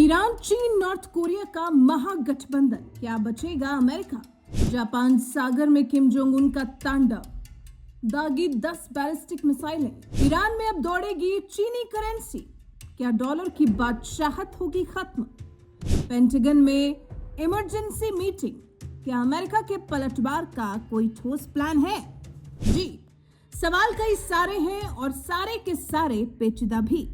Iran, चीन, north Korea का महागठबंधन, क्या बचेगा अमेरिका? जापान सागर में किम जोंग उन का तांडव, दागी 10 बैलिस्टिक मिसाइलें। ईरान में अब दौड़ेगी चीनी करेंसी, क्या डॉलर की बादशाहत होगी खत्म? पेंटागन में इमरजेंसी मीटिंग, क्या अमेरिका के पलटवार का कोई ठोस प्लान है? जी, सवाल कई सारे हैं और सारे के सारे पेचीदा भी।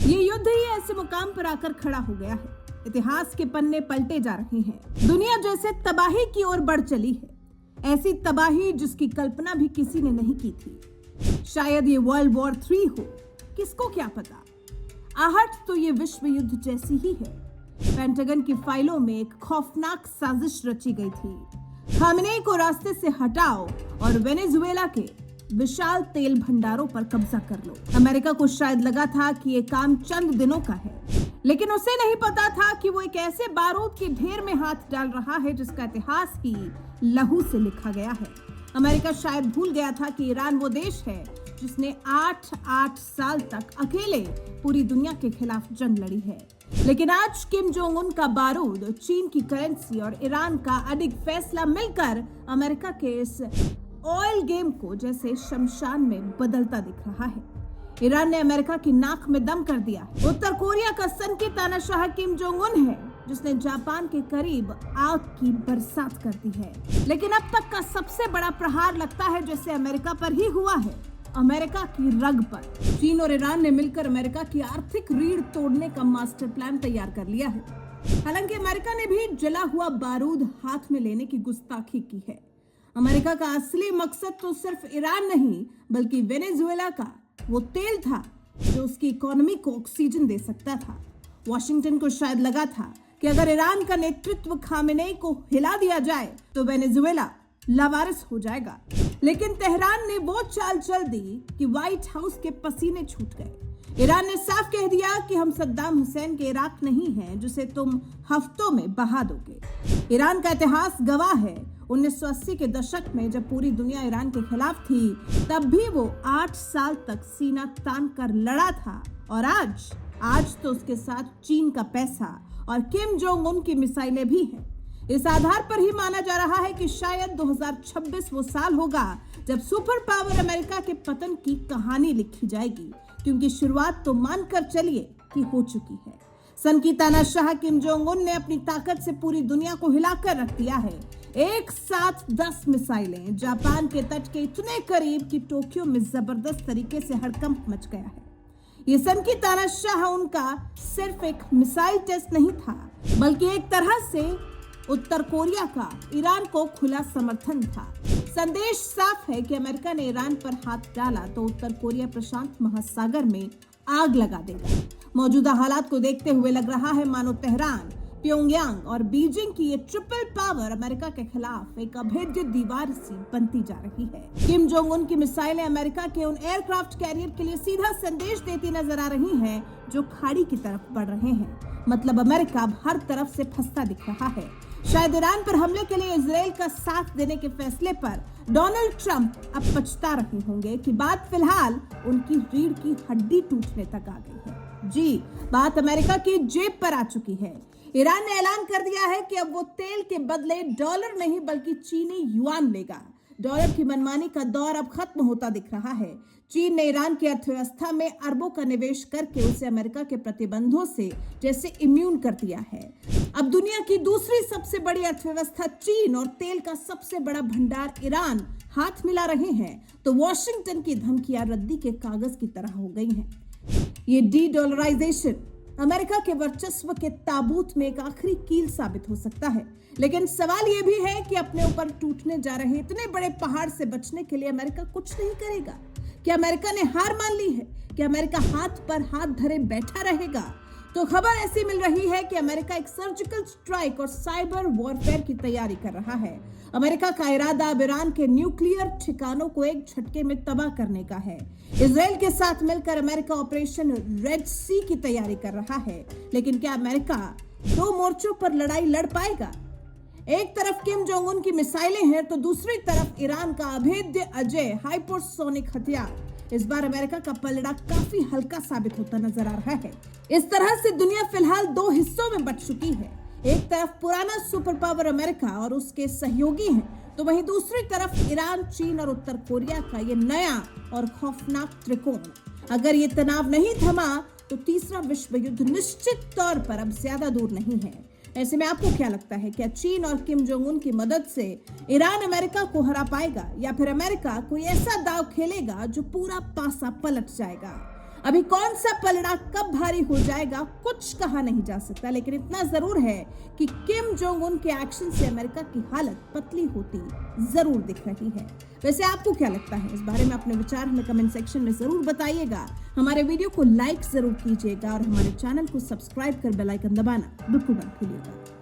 ये युद्ध ही ऐसे मुकाम पर आकर खड़ा हो गया है, इतिहास के पन्ने पलटे जा रहे हैं। दुनिया जैसे तबाही की ओर बढ़ चली है, ऐसी तबाही जिसकी कल्पना भी किसी ने नहीं की थी। शायद ये वर्ल्ड वॉर 3 हो, किसको क्या पता। आहट तो ये विश्व युद्ध जैसी ही है। पेंटागन की फाइलों में एक खौफनाक साजिश रची गई थी। खामेनेई को रास्ते से हटाओ और वेनेजुएला के विशाल तेल भंडारों पर कब्जा कर लो। अमेरिका को शायद लगा था कि ये काम चंद दिनों का है, लेकिन उसे नहीं पता था कि वो एक ऐसे बारूद के ढेर में हाथ डाल रहा है जिसका इतिहास ही लहू से लिखा गया है। अमेरिका शायद भूल गया था कि ईरान वो देश है जिसने 8 साल तक अकेले पूरी दुनिया के खिलाफ जंग लड़ी है। लेकिन आज किम जोंग उन का बारूद, चीन की करेंसी और ईरान का अडिग फैसला मिलकर अमेरिका के इस ऑयल गेम को जैसे शमशान में बदलता दिख रहा है। ईरान ने अमेरिका की नाक में दम कर दिया है। उत्तर कोरिया का सनकी तानाशाह किम जोंग उन है जिसने जापान के करीब आग की बरसात कर दी है। लेकिन अब तक का सबसे बड़ा प्रहार लगता है जैसे अमेरिका पर ही हुआ है, अमेरिका की रग पर। चीन और ईरान ने मिलकर अमेरिका की आर्थिक रीढ़ तोड़ने का मास्टर प्लान तैयार कर लिया है। हालांकि अमेरिका ने भी जला हुआ बारूद हाथ में लेने की गुस्ताखी की है। अमेरिका का असली मकसद तो सिर्फ ईरान नहीं बल्कि वेनेजुएला का वो तेल था जो उसकी इकोनॉमी को ऑक्सीजन दे सकता था। वॉशिंगटन को शायद लगा था कि अगर ईरान का नेतृत्व खामेनेई को हिला दिया जाए तो वेनेजुएला लावारिस हो जाएगा। लेकिन तेहरान ने वो चाल चल दी कि व्हाइट हाउस के पसीने छूट गए। ईरान ने साफ कह दिया कि हम सद्दाम हुसैन के इराक नहीं हैं जिसे तुम हफ्तों में बहा दोगे। ईरान का इतिहास गवाह है, 1980 के दशक में जब पूरी दुनिया ईरान के खिलाफ थी तब भी वो 8 साल तक सीना तान कर लड़ा था। और आज तो उसके साथ चीन का पैसा और किम जोंग उन की मिसाइलें भी हैं। इस आधार पर ही माना जा रहा है कि शायद 2026 वो साल होगा जब सुपर पावर अमेरिका के पतन की कहानी लिखी जाएगी, क्योंकि शुरुआत तो मानकर चलिए कि हो चुकी है। सनकी तानाशाह किम जोंग उन ने अपनी ताकत से पूरी दुनिया को हिलाकर रख दिया है। एक साथ 10 मिसाइलें जापान के तट के इतने करीब कि टोक्यो में जबरदस्त तरीके से हड़कंप मच गया है। ये सनकी तानाशाह उनका सिर्फ एक मिसाइल टेस्ट नहीं था, बल्कि एक तरह से उत्तर कोरिया का ईरान को खुला समर्थन था। संदेश साफ है कि अमेरिका ने ईरान पर हाथ डाला तो उत्तर कोरिया प्रशांत महासागर में आग लगा देगा। मौजूदा हालात को देखते हुए लग रहा है मानो तेहरान, प्योंगयांग और बीजिंग की ये ट्रिपल पावर अमेरिका के खिलाफ एक अभेद्य दीवार सी बनती जा रही है। किम जोंग उन की मिसाइलें अमेरिका के उन एयरक्राफ्ट कैरियर के लिए सीधा संदेश देती नजर आ रही हैं जो खाड़ी की तरफ बढ़ रहे हैं। मतलब अमेरिका अब हर तरफ से फंसता दिख रहा है। शायद ईरान पर हमले के लिए इजराइल का साथ देने के फैसले पर डोनाल्ड ट्रंप अब पछता रहे होंगे कि बात फिलहाल उनकी रीढ़ की हड्डी टूटने तक आ गई है। जी, बात अमेरिका की जेब पर आ चुकी है। ईरान ने ऐलान कर दिया है कि अब वो तेल के बदले डॉलर नहीं बल्कि चीनी युआन लेगा। डॉलर की मनमानी का दौर अब खत्म होता दिख रहा है। चीन ने ईरान की अर्थव्यवस्था में अरबों का निवेश करके उसे अमेरिका के प्रतिबंधों से जैसे इम्यून कर दिया है। अब दुनिया की दूसरी सबसे बड़ी अर्थव्यवस्था चीन और तेल का सबसे बड़ा भंडार ईरान हाथ मिला रहे हैं तो वॉशिंगटन की धमकियां रद्दी के कागज की तरह हो गई हैं। ये डी डॉलराइजेशन अमेरिका के वर्चस्व के ताबूत में एक आखिरी कील साबित हो सकता है। लेकिन सवाल यह भी है कि अपने ऊपर टूटने जा रहे इतने बड़े पहाड़ से बचने के लिए अमेरिका कुछ नहीं करेगा। क्या अमेरिका ने हार मान ली है? क्या अमेरिका हाथ पर हाथ धरे बैठा रहेगा? तो खबर ऐसी मिल रही है कि अमेरिका एक सर्जिकल स्ट्राइक और साइबर वॉरफेयर की तैयारी कर रहा है। अमेरिका का इरादा अब ईरान के न्यूक्लियर ठिकानों को एक झटके में तबाह करने का है। इजराइल के साथ मिलकर अमेरिका ऑपरेशन रेड सी की तैयारी कर रहा है। लेकिन क्या अमेरिका 2 मोर्चों पर लड़ाई लड़ पाएगा? एक तरफ किम जोंग उन की मिसाइलें हैं तो दूसरी तरफ ईरान का अभेद्य अजेय हाइपरसोनिक हथियार। इस बार अमेरिका का पलड़ा काफी हल्का साबित होता नजर आ रहा है। इस तरह से दुनिया फिलहाल दो हिस्सों में बंट चुकी है। एक तरफ पुराना सुपर पावर अमेरिका और उसके सहयोगी हैं, तो वहीं दूसरी तरफ ईरान, चीन और उत्तर कोरिया का ये नया और खौफनाक त्रिकोण। अगर ये तनाव नहीं थमा तो तीसरा विश्व युद्ध निश्चित तौर पर अब ज्यादा दूर नहीं है। ऐसे में आपको क्या लगता है, क्या चीन और किम जोंग उन की मदद से ईरान अमेरिका को हरा पाएगा, या फिर अमेरिका कोई ऐसा दांव खेलेगा जो पूरा पासा पलट जाएगा? अभी कौन सा पलड़ा कब भारी हो जाएगा कुछ कहा नहीं जा सकता, लेकिन इतना जरूर है कि किम जोंग उन के एक्शन से अमेरिका की हालत पतली होती जरूर दिख रही है। वैसे आपको क्या लगता है, इस बारे में अपने विचार हमें कमेंट सेक्शन में जरूर बताइएगा। हमारे वीडियो को लाइक जरूर कीजिएगा और हमारे चैनल को सब्सक्राइब कर बेल आइकन दबाना बिल्कुल मत भूलिएगा।